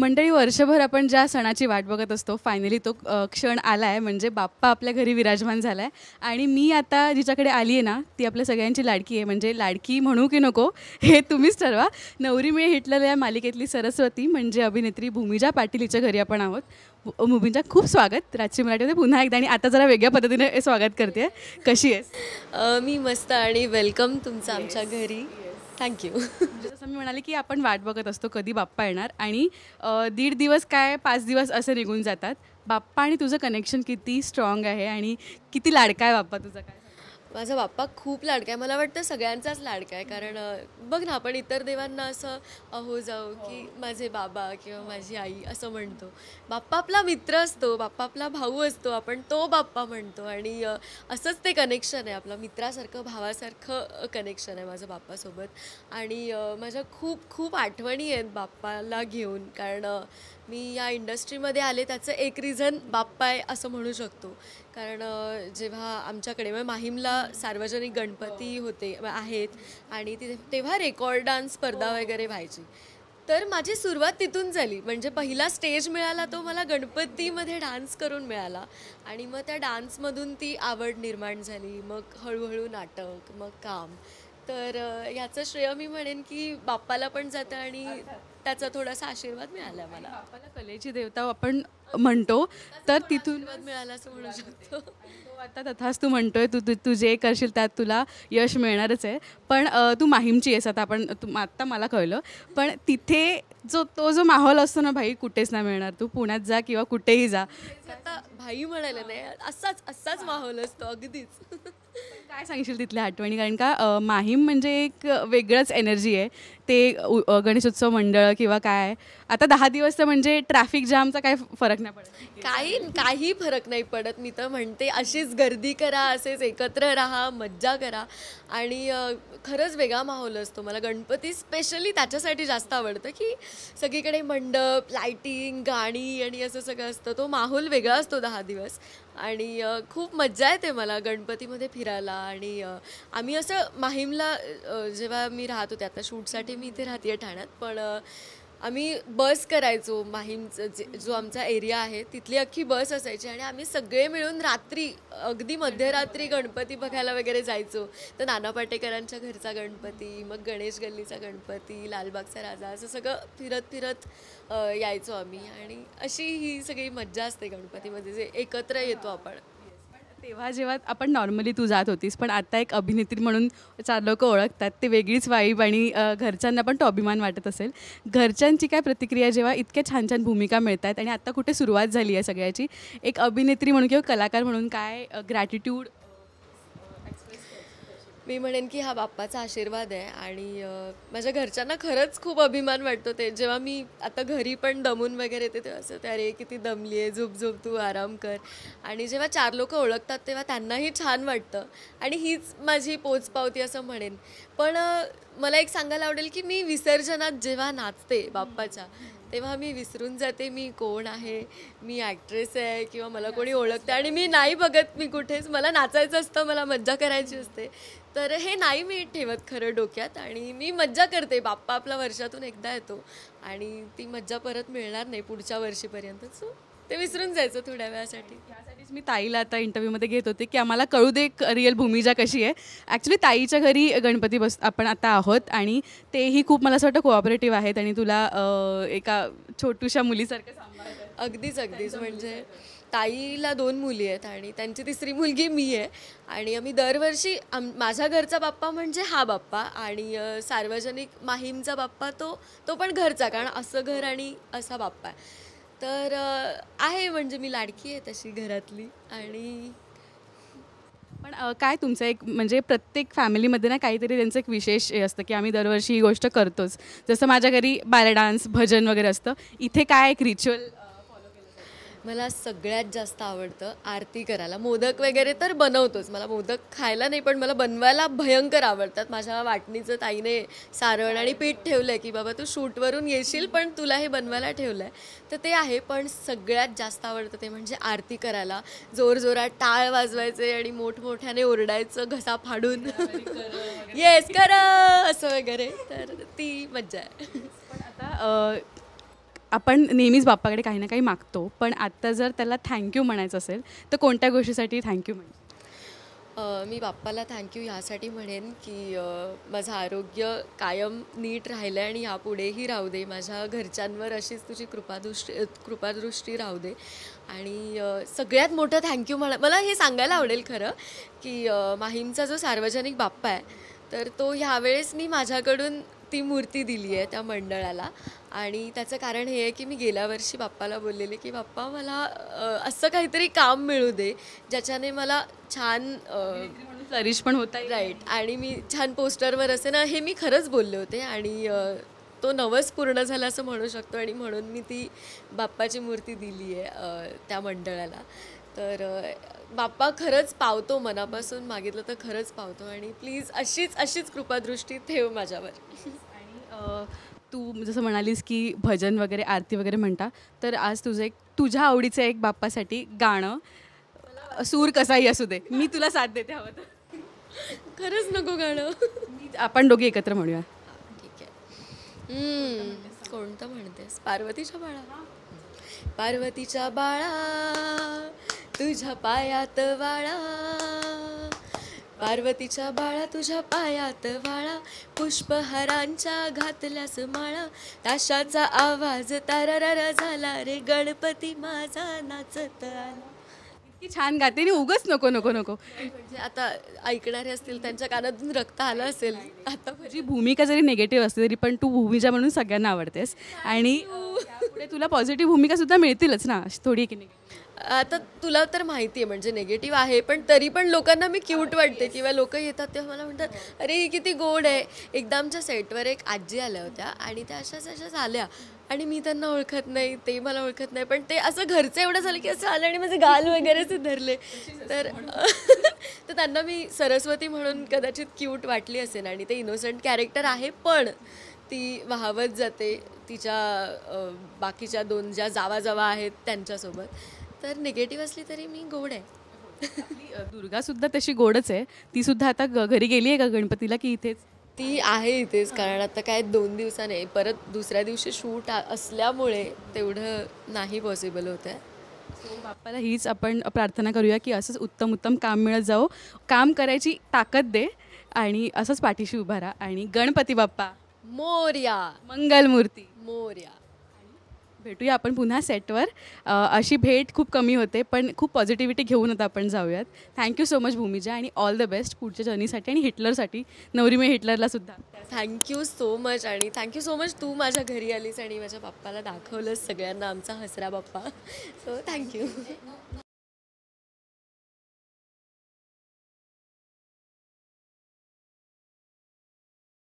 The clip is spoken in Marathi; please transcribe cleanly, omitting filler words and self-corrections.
मंडळी, वर्षभर आपण ज्या सणाची वाट बघत असतो, फायनली तो क्षण आला आहे, म्हणजे बाप्पा आपल्या घरी विराजमान झाला आहे. आणि मी आता जिच्याकडे आली आहे ना, ती आपल्या सगळ्यांची लाडकी आहे. म्हणजे लाडकी म्हणू की नको हे तुम्हीच ठरवा. नवरी मिळे हिटलर या मालिकेतली सरस्वती म्हणजे अभिनेत्री भूमिजा पाटील हिच्या घरी आपण आहोत. भूमिजा, खूप स्वागत राजश्री मराठीमध्ये पुन्हा एकदा. आणि आता जरा वेगळ्या पद्धतीने स्वागत करते. कशी आहेस? मी मस्त आणि वेलकम तुमचं आमच्या घरी. थँक्यू. जसं मी म्हणाले की आपण वाट बघत असतो कधी बाप्पा येणार. आणि 1.5 दिवस काय 5 दिवस असे निघून जातात. बाप्पा आणि तुझं कनेक्शन किती स्ट्रॉंग आहे आणि किती लाडका आहे बाप्पा तुझा, काय? माझा बाप्पा खूप लाडका आहे. मला वाटतं सगळ्यांचाच लाडका आहे. कारण बघ ना, आपण इतर देवांना असं अहो जाऊ की माझे बाबा किंवा माझी आई असं म्हणतो. बाप्पा आपला मित्र असतो, बाप्पा आपला भाऊ असतो, आपण तो बाप्पा म्हणतो. आणि असंच ते कनेक्शन आहे आपलं, मित्रासारखं भावासारखं कनेक्शन आहे माझं बाप्पासोबत. आणि माझ्या खूप खूप आठवणी आहेत बाप्पाला घेऊन. कारण मी या इंडस्ट्रीमध्ये आले त्याचं एक रिझन बाप्पा आहे असं म्हणू शकतो. कारण जेव्हा आमच्याकडे म्हणजे माहीमला सार्वजनिक गणपती होते आहेत आणि तेव्हा रेकॉर्ड डान्स स्पर्धा वगैरे व्हायची. तर माझी सुरुवात तिथून झाली. म्हणजे पहिला स्टेज मिळाला तो मला गणपतीमध्ये डान्स करून मिळाला. आणि मग त्या डान्समधून ती आवड निर्माण झाली. मग हळूहळू नाटक, मग काम. तर याचं श्रेय मी म्हणेन की बाप्पाला पण जातं आणि त्याचा थोडासा आशीर्वाद मिळाला मला. बाप्पाला कलेची देवता आपण म्हणतो, तर तिथून आशीर्वाद मिळाला असं म्हणू शकतो. तो आता तथाच तू म्हणतोय, तू जे करशील त्यात तुला यश मिळणारच आहे. पण तू माहीमची आहेस आता, आत्ता मला कळलं. पण तिथे तो जो माहोल असतो ना भाई, कुठेच नाही मिळणार. तू पुण्यात जा किंवा कुठेही जा, आता भाई म्हणायला नाही, असाच माहोल असतो अगदीच. काय सांगशील तिथल्या आठवणी? कारण का माहीम म्हणजे एक वेगळंच एनर्जी आहे. ते गणेशोत्सव मंडळ किंवा काय, आता 10 दिवस तर म्हणजे ट्रॅफिक जामचा काय फरक नाही पडत. काही फरक नाही पडत. मी तर म्हणते अशीच गर्दी करा, असेच एकत्र राहा, मज्जा करा. आणि खरंच वेगळा माहोल असतो. मला गणपती स्पेशली त्याच्यासाठी जास्त आवडतं की सगळीकडे मंडप, लाईटिंग, गाणी आणि असं सगळं असतं. तो माहोल वेगळा असतो 10 दिवस. आणि खूप मज्जा येते मला गणपतीमध्ये फिरायला. आणि आम्ही असं माहीमला जेव्हा मी राहत होते, आता शूटसाठी मी इथे राहते ठाण्यात, पण आम्ही बस करायचो. माहीमचं जो आमचा एरिया आहे तिथली अख्खी बस असायची आणि आम्ही सगळे मिळून रात्री अगदी मध्यरात्री गणपती बघायला वगैरे जायचो. तर नाना पाटेकरांच्या घरचा गणपती, मग गणेश गल्लीचा गणपती, लालबागचा राजा, असं सगळं फिरत फिरत यायचो आम्ही. आणि अशी ही सगळी मज्जा असते गणपतीमध्ये, जे एकत्र येतो आपण. तेव्हा जेव्हा आपण नॉर्मली तू जात होतीस, पण आता एक अभिनेत्री म्हणून 4 लोक ओळखतात, ते वेगळीच वाईब. आणि घरच्यांना पण तो अभिमान वाटत असेल. घरच्यांची काय प्रतिक्रिया जेव्हा इतक्या छान छान भूमिका मिळत आहेत आणि आता कुठे सुरुवात झाली आहे सगळ्याची, एक अभिनेत्री म्हणून किंवा कलाकार म्हणून काय ग्रॅटिट्यूड? मी म्हणेन की हा बाप्पाचा आशीर्वाद आहे. आणि माझ्या घरच्यांना खरंच खूप अभिमान वाटतो. ते जेव्हा मी आता घरी पण दमून वगैरे येते तेव्हा असं, अरे किती दमली आहे, झोप तू आराम कर. आणि जेव्हा 4 लोक ओळखतात तेव्हा त्यांनाही छान वाटतं. आणि हीच माझी पोचपावती असं म्हणेन. पण मला एक सांगायला आवडेल की मी विसर्जनात जेव्हा नाचते बाप्पाच्या, तेव्हा मी विसरून जाते मी कोण आहे, मी ॲक्ट्रेस आहे किंवा मला कोणी ओळखते. आणि मी नाही बघत मी कुठेच, मला नाचायचं असतं, मला मज्जा करायची असते. तर हे नाही मी ठेवत खरं डोक्यात. आणि मी मज्जा करते. बाप्पा आपला वर्षातून एकदा येतो आणि ती मज्जा परत मिळणार नाही पुढच्या वर्षीपर्यंत. सो ते विसरून जायचं थोड्या वेळासाठी. त्यासाठीच मी ताईला आता इंटरव्ह्यूमध्ये घेत होते की आम्हाला कळू दे रिअल भूमिजा कशी आहे. ॲक्च्युली ताईच्या घरी गणपती आपण आता आहोत आणि तेही खूप मला असं वाटतं कोऑपरेटिव्ह आहेत आणि तुला एका छोटूशा मुलीसारखं सांभाळतात. अगदीच. म्हणजे ताईला 2 मुली आहेत आणि त्यांची 3री मुलगी मी आहे. आणि आम्ही दरवर्षी माझ्या घरचा बाप्पा म्हणजे हा बाप्पा. आणि सार्वजनिक माहीमचा बाप्पा तो पण घरचा, कारण असं घर आणि असा बाप्पा आहे. तर आहे म्हणजे मी लाडकी आहे तशी घरातली. आणि पण काय तुमचं एक म्हणजे प्रत्येक फॅमिलीमध्ये ना काहीतरी त्यांचं एक विशेष हे असतं की आम्ही दरवर्षी ही गोष्ट करतोच. जसं माझ्या घरी बाला डान्स, भजन वगैरे असतं. इथे काय एक रिच्युअल? मला सगळ्यात जास्त आवडतं आरती करायला. मोदक वगैरे तर बनवतोच. मला मोदक खायला नाही, पण मला बनवायला भयंकर आवडतात. माझ्या वाटणीचं ताईने सारण आणि पीठ ठेवलं आहे की बाबा तू शूटवरून येशील पण तुला हे बनवायला ठेवलं आहे, तर ते आहे. पण सगळ्यात जास्त आवडतं ते म्हणजे आरती करायला. जोरजोरात टाळ वाजवायचे आणि मोठमोठ्याने ओरडायचं घसा फाडून, येस करा असं वगैरे. तर ती मज्जा आहे. पण आता आपण नेहमीच बाप्पाकडे काही ना काही मागतो, पण आत्ता जर त्याला थँक्यू म्हणायचं असेल तर कोणत्या गोष्टीसाठी थँक्यू म्हणेल? मी बाप्पाला थँक्यू ह्यासाठी म्हणेन की माझं आरोग्य कायम नीट राहिलं आहे आणि यापुढेही राहू दे. माझ्या घरच्यांवर अशीच तुझी कृपादृष्टी राहू दे. आणि सगळ्यात मोठं थँक्यू मला हे सांगायला आवडेल खरं की माहीमचा जो सार्वजनिक बाप्पा आहे, तर तो ह्यावेळेस मी माझ्याकडून ती मूर्ती दिली आहे त्या मंडळाला. आणि त्याचं कारण हे आहे की मी गेल्या वर्षी बाप्पाला बोललेले की बाप्पा मला असं काहीतरी काम मिळू दे ज्याच्याने मला छान फ्लरिश पण होता येईल. राईट आणि मी छान पोस्टरवर असे ना, हे मी खरंच बोलले होते. आणि तो नवस पूर्ण झाला असं म्हणू शकतो. आणि म्हणून मी ती बाप्पाची मूर्ती दिली आहे त्या मंडळाला. तर बाप्पा खरंच पावतो, मनापासून मागितलं तर खरंच पावतो. आणि प्लीज अशीच कृपादृष्टी ठेव माझ्यावर. आणि तू जसं म्हणालीस की भजन वगैरे आरती वगैरे म्हणता, तर आज तुझ्या आवडीचं एक बाप्पासाठी गाणं, सूर कसाही असू दे, मी तुला साथ देते हवं तर. खरंच नको गाणं? आपण दोघी एकत्र म्हणूया. ठीक आहे. कोणतं म्हणतेस? पार्वतीच्या बाळा. पार्वतीच्या बाळा तुझ्या पायात वाळा, पार्वतीच्या बाळा तुझ्या पायात वाळा, पुष्पहारांच्या घातल्यास माळा, ताशाचा आवाज तारारा झाला रे, गणपती माझा नाचत आला. इतकी छान गाते आणि उगच नको नको नको. म्हणजे आता ऐकणारे असतील त्यांच्या कानातून रक्त आलं असेल आता. तुझी भूमिका जरी निगेटिव्ह असते तरी पण तू भूमिजा म्हणून सगळ्यांना आवडतेस. आणि पुढे तुला पॉझिटिव्ह भूमिका सुद्धा मिळतीलच ना, थोडी की नाही. आता तुला तर माहिती आहे म्हणजे निगेटिव्ह आहे, पण तरी पण लोकांना मी क्यूट वाटते. किंवा लोक येतात तेव्हा मला म्हणतात अरे ही किती गोड आहे. एकदा आमच्या सेटवर एक आजी आल्या होत्या आणि त्या अशाच आल्या आणि मी त्यांना ओळखत नाही, ते मला ओळखत नाही, पण ते असं घरचं एवढं झालं की असं आलं आणि माझे गाल वगैरेच धरले. तर तर त्यांना मी सरस्वती म्हणून कदाचित क्यूट वाटली असेल. आणि ते इनोसंट कॅरेक्टर आहे, पण ती वाहवत जाते तिच्या बाकीच्या 2 ज्या जावा आहेत त्यांच्यासोबत. तर निगेटिव्ह असली तरी मी गोड आहे. दुर्गासुद्धा तशी गोडच आहे. ती सुद्धा आता घरी गेली आहे का गणपतीला की इथेच? ती आहे इथेच, कारण आता काय 2 दिवसाने परत दुसऱ्या दिवशी शूट असल्यामुळे तेवढं नाही पॉसिबल होत आहे. बाप्पाला हीच आपण प्रार्थना करूया की असंच उत्तम काम मिळत जाओ, काम करायची ताकद दे आणि असंच पाठीशी उभा राहा. आणि गणपती बाप्पा मोरया. मंगलमूर्ती. मोरया. भेटूया आपण पुन्हा सेटवर. अशी भेट खूप कमी होते, पण खूप पॉझिटिव्हिटी घेऊन आता आपण जाऊयात. थँक्यू सो मच भूमिजा आणि ऑल द बेस्ट पुढच्या जर्नीसाठी आणि हिटलरसाठी, नवरीमे हिटलरला सुद्धा. Thank you so much. आणि थँक्यू सो मच तू माझ्या घरी आलीस आणि माझ्या बाप्पाला दाखवलंस सगळ्यांना आमचा हसरा बाप्पा. So thank you.